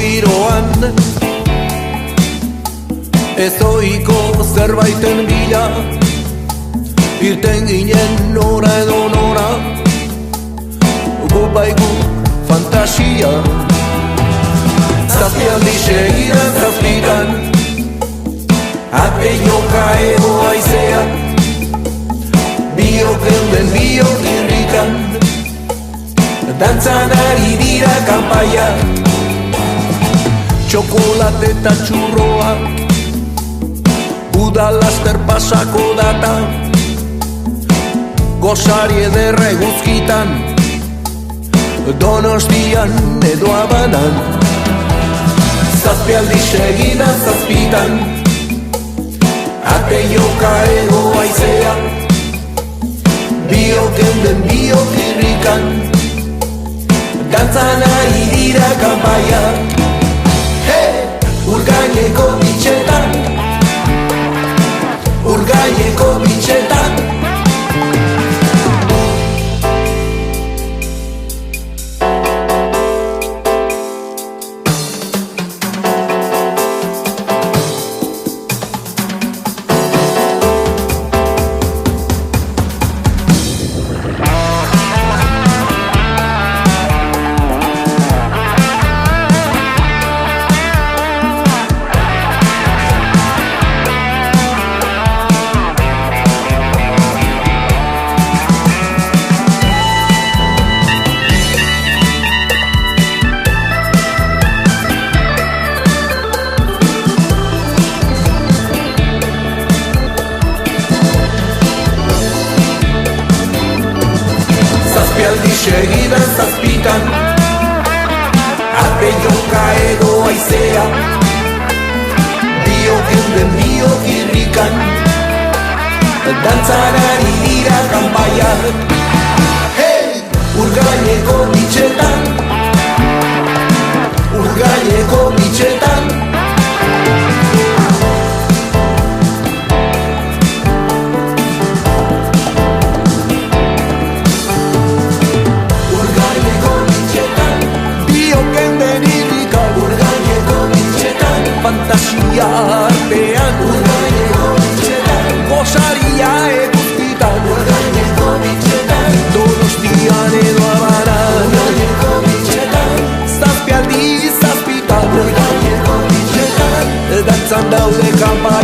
giroan, ez ohiko zerbaiten bila, irten ginen nora edo nora, gu baigu fantasia. Zazpialdi segidan zazpitan, ate joka ego aizeak, biok geunden biok irrikan, dantzan ari dira kanpaia. Txokolate eta txurroak, udalaster pasako data, gozari ederra eguzkitan, Donostian edo Habanan. Zazpialdi segidan zazpitan, ate joka ego aizea, biok geunden biok irrikan, dantzan ari dira kanpaia. Urgaineko bitxetan, urgaineko bitxetan. Zazpialdi segidan zazpitan, ate joka edo aizea, biok geunden biok irrikan, dantzan ari dira kanpaia. Urgaineko bitxetan, urgaineko bitxetan. Fantasia artean, urgaineko bitxetan, gozaria eguzkitan, urgaineko bitxetan, Donostian edo Habanan, urgaineko bitxetan, zazpialdi zazpitan, urgaineko bitxetan, dantzan daude kanpa